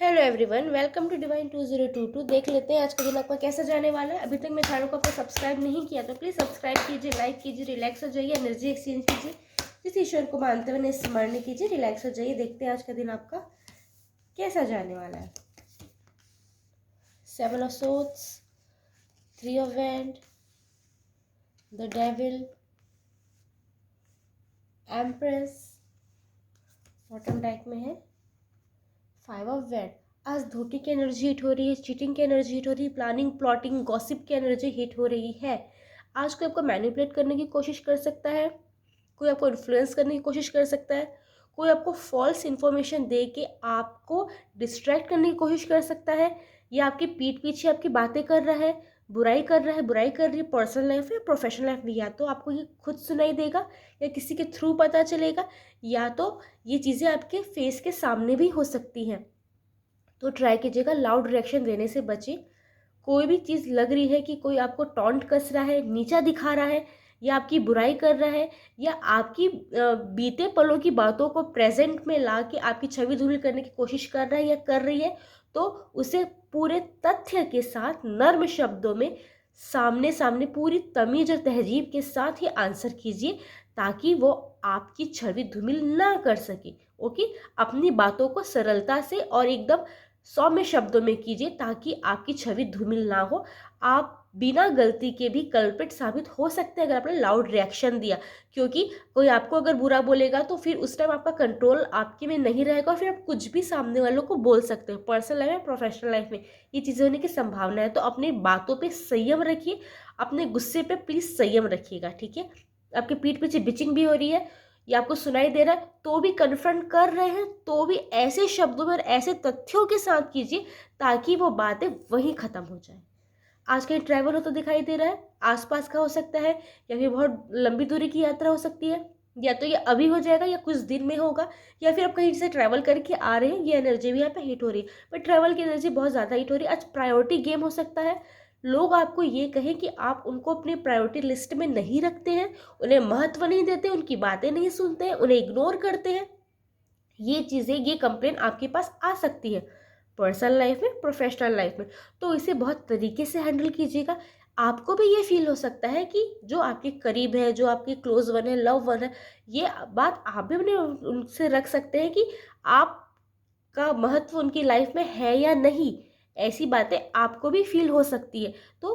Hello everyone, welcome to Divine 2022। देख लेते हैं आज का दिन आपका कैसा जाने वाला है। अभी तक मेरे चैनल को आपने सब्सक्राइब नहीं किया तो प्लीज़ सब्सक्राइब कीजिए, लाइक कीजिए, रिलैक्स हो जाइए, एनर्जी एक्सचेंज कीजिए, जिस ईश्वर को मानते हुए स्मरण कीजिए, रिलैक्स हो जाइए। देखते हैं आज का दिन आपका कैसा जाने वाला है। 7 of swords, 3 of wand, the devil, empress, bottom deck में है 5 ऑफ वैंड। आज धोखे की एनर्जी हिट हो रही है, चीटिंग की एनर्जी हिट हो रही है, प्लानिंग, प्लॉटिंग, गॉसिप की एनर्जी हिट हो रही है। आज कोई आपको मैनिपुलेट करने की कोशिश कर सकता है, कोई आपको इन्फ्लुएंस करने की कोशिश कर सकता है, कोई आपको फॉल्स इन्फॉर्मेशन दे के आपको डिस्ट्रैक्ट करने की कोशिश कर सकता है, या आपकी पीठ पीछे आपकी बातें कर रहा है, बुराई कर रहा है, बुराई कर रही है। पर्सनल लाइफ या प्रोफेशनल लाइफ में या तो आपको ये खुद सुनाई देगा या किसी के थ्रू पता चलेगा, या तो ये चीज़ें आपके फेस के सामने भी हो सकती हैं। तो ट्राई कीजिएगा लाउड रिएक्शन देने से बचिए। कोई भी चीज़ लग रही है कि कोई आपको टॉन्ट कस रहा है, नीचा दिखा रहा है, या आपकी बुराई कर रहा है, या आपकी बीते पलों की बातों को प्रेजेंट में ला के आपकी छवि धूल करने की कोशिश कर रहा है या कर रही है, तो उसे पूरे तथ्य के साथ नर्म शब्दों में सामने सामने पूरी तमीज और तहजीब के साथ ही आंसर कीजिए, ताकि वो आपकी छवि धूमिल ना कर सके। ओके, अपनी बातों को सरलता से और एकदम सौम्य शब्दों में कीजिए, ताकि आपकी छवि धूमिल ना हो। आप बिना गलती के भी कल्प्रिट साबित हो सकते हैं अगर आपने लाउड रिएक्शन दिया, क्योंकि कोई आपको अगर बुरा बोलेगा तो फिर उस टाइम आपका कंट्रोल आपके में नहीं रहेगा और फिर आप कुछ भी सामने वालों को बोल सकते हो। पर्सनल लाइफ में, प्रोफेशनल लाइफ में ये चीज़ें होने की संभावना है। तो अपनी बातों पे संयम रखिए, अपने गुस्से पे प्लीज़ संयम रखिएगा, ठीक है। आपके पीठ पीछे बिचिंग भी हो रही है या आपको सुनाई दे रहा है तो भी कन्फ्रंट कर रहे हैं, तो भी ऐसे शब्दों में और ऐसे तथ्यों के साथ कीजिए ताकि वो बातें वहीं ख़त्म हो जाए। आज कहीं ट्रैवल हो तो दिखाई दे रहा है, आसपास का हो सकता है, या फिर बहुत लंबी दूरी की यात्रा हो सकती है, या तो ये अभी हो जाएगा या कुछ दिन में होगा, या फिर आप कहीं से ट्रैवल करके आ रहे हैं, ये एनर्जी भी यहाँ पे हिट हो रही है। बट ट्रैवल की एनर्जी बहुत ज़्यादा हिट हो रही है। आज प्रायोरिटी गेम हो सकता है। लोग आपको ये कहें कि आप उनको अपनी प्रायोरिटी लिस्ट में नहीं रखते हैं, उन्हें महत्व नहीं देते, उनकी बातें नहीं सुनते हैं, उन्हें इग्नोर करते हैं। ये चीज़ें, ये कंप्लेन आपके पास आ सकती है पर्सनल लाइफ में, प्रोफेशनल लाइफ में। तो इसे बहुत तरीके से हैंडल कीजिएगा। आपको भी ये फील हो सकता है कि जो आपके करीब है, जो आपके क्लोज वन है, लव वन है, ये बात आप भी अपने उनसे रख सकते हैं कि आपका महत्व उनकी लाइफ में है या नहीं। ऐसी बातें आपको भी फील हो सकती है। तो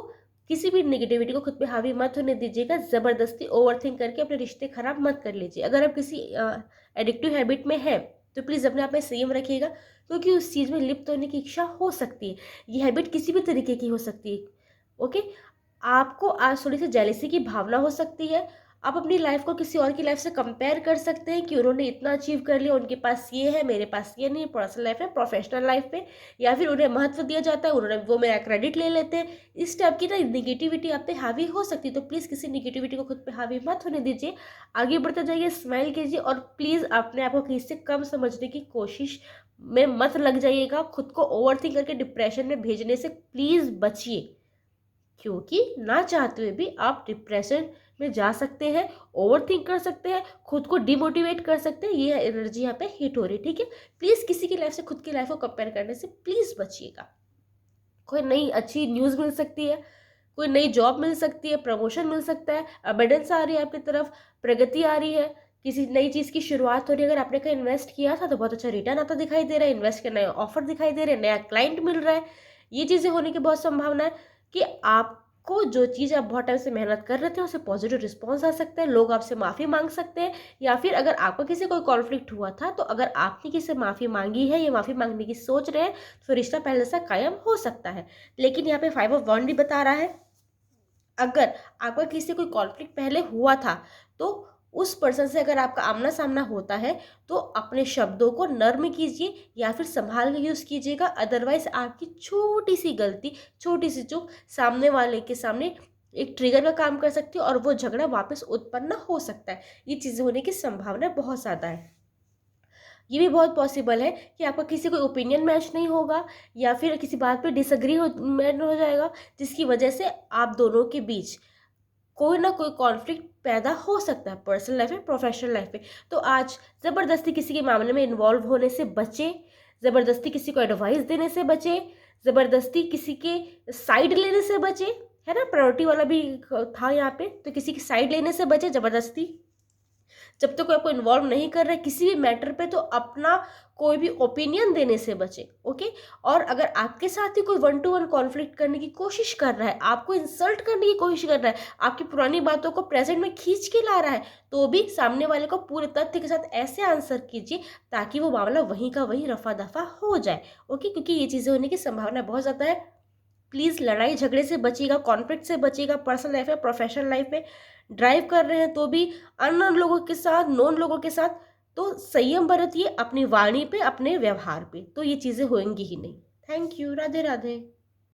किसी भी नेगेटिविटी को खुद पे हावी मत होने दीजिएगा। ज़बरदस्ती ओवरथिंक करके अपने रिश्ते खराब मत कर लीजिए। अगर आप किसी एडिक्टिव हैबिट में है तो प्लीज़ अपने आप में संयम रखिएगा, क्योंकि उस चीज़ में लिप्त होने की इच्छा हो सकती है। ये हैबिट किसी भी तरीके की हो सकती है। ओके, आपको आज थोड़ी सी जेलेसी की भावना हो सकती है। आप अपनी लाइफ को किसी और की लाइफ से कंपेयर कर सकते हैं कि उन्होंने इतना अचीव कर लिया, उनके पास ये है, मेरे पास ये नहीं, पर्सनल लाइफ में, प्रोफेशनल लाइफ में, या फिर उन्हें महत्व दिया जाता है, उन्होंने वो मेरा क्रेडिट ले लेते हैं। इस टाइप की ना निगेटिविटी आप पे हावी हो सकती है। तो प्लीज़ किसी निगेटिविटी को खुद पे हावी मत होने दीजिए। आगे बढ़ते जाइए, स्माइल कीजिए, और प्लीज़ अपने आप को किसी से कम समझने की कोशिश में मत लग जाइएगा। खुद को ओवरथिंक करके डिप्रेशन में भेजने से प्लीज़ बचिए, क्योंकि ना चाहते हुए भी आप डिप्रेशन में जा सकते हैं, ओवरथिंक कर सकते हैं, खुद को डिमोटिवेट कर सकते हैं। ये एनर्जी यहाँ पे हिट हो रही है, ठीक है। प्लीज़ किसी की लाइफ से खुद की लाइफ को कंपेयर करने से प्लीज़ बचिएगा। कोई नई अच्छी न्यूज़ मिल सकती है, कोई नई जॉब मिल सकती है, प्रमोशन मिल सकता है, अबंडेंस आ रही है आपकी तरफ, प्रगति आ रही है, किसी नई चीज़ की शुरुआत हो रही है। अगर आपने कहीं इन्वेस्ट किया था तो बहुत अच्छा रिटर्न आता दिखाई दे रहा है, इन्वेस्ट के नए ऑफर दिखाई दे रहे हैं, नया क्लाइंट मिल रहा है। ये चीज़ें होने की बहुत संभावना है कि आपको जो चीज़ आप बहुत टाइम से मेहनत कर रहे थे उससे पॉजिटिव रिस्पॉन्स आ सकता है, लोग आपसे माफ़ी मांग सकते हैं, या फिर अगर आपको किसी से कोई कॉन्फ्लिक्ट हुआ था तो अगर आपने किसी से माफ़ी मांगी है या माफ़ी मांगने की सोच रहे हैं तो रिश्ता पहले से कायम हो सकता है। लेकिन यहाँ पे 5 ऑफ वॉन्ड भी बता रहा है, अगर आपका किसी से कोई कॉन्फ्लिक्ट पहले हुआ था तो उस पर्सन से अगर आपका आमना सामना होता है तो अपने शब्दों को नर्म कीजिए या फिर संभाल के यूज़ कीजिएगा। अदरवाइज आपकी छोटी सी गलती, छोटी सी चूक सामने वाले के सामने एक ट्रिगर का काम कर सकती है और वो झगड़ा वापस उत्पन्न हो सकता है। ये चीज़ें होने की संभावना बहुत ज़्यादा है। ये भी बहुत पॉसिबल है कि आपका किसी कोई ओपिनियन मैच नहीं होगा, या फिर किसी बात पे डिसएग्री हो जाएगा, जिसकी वजह से आप दोनों के बीच कोई ना कोई कॉन्फ्लिक्ट पैदा हो सकता है पर्सनल लाइफ में, प्रोफेशनल लाइफ में। तो आज ज़बरदस्ती किसी के मामले में इन्वॉल्व होने से बचें। ज़बरदस्ती किसी को एडवाइस देने से बचे, ज़बरदस्ती किसी के साइड लेने से बचे, है ना, प्रायोरिटी वाला भी था यहाँ पे, तो किसी की साइड लेने से बचे ज़बरदस्ती। जब तक कोई आपको इन्वॉल्व नहीं कर रहा है किसी भी मैटर पे, तो अपना कोई भी ओपिनियन देने से बचे, ओके। और अगर आपके साथ ही कोई 1 to 1 कॉन्फ्लिक्ट करने की कोशिश कर रहा है, आपको इंसल्ट करने की कोशिश कर रहा है, आपकी पुरानी बातों को प्रेजेंट में खींच के ला रहा है, तो भी सामने वाले को पूरे तथ्य के साथ ऐसे आंसर कीजिए ताकि वो मामला वहीं का वहीं रफा दफा हो जाए, ओके। क्योंकि ये चीज़ें होने की संभावना बहुत ज़्यादा है। प्लीज़ लड़ाई झगड़े से बचिएगा, कॉन्फ्लिक्ट से बचिएगा, पर्सनल लाइफ में, प्रोफेशनल लाइफ में। ड्राइव कर रहे हैं तो भी अननोन लोगों के साथ, नोन लोगों के साथ, तो संयम बरतिए अपनी वाणी पे, अपने व्यवहार पे, तो ये चीज़ें होंगी ही नहीं। Thank you. राधे राधे।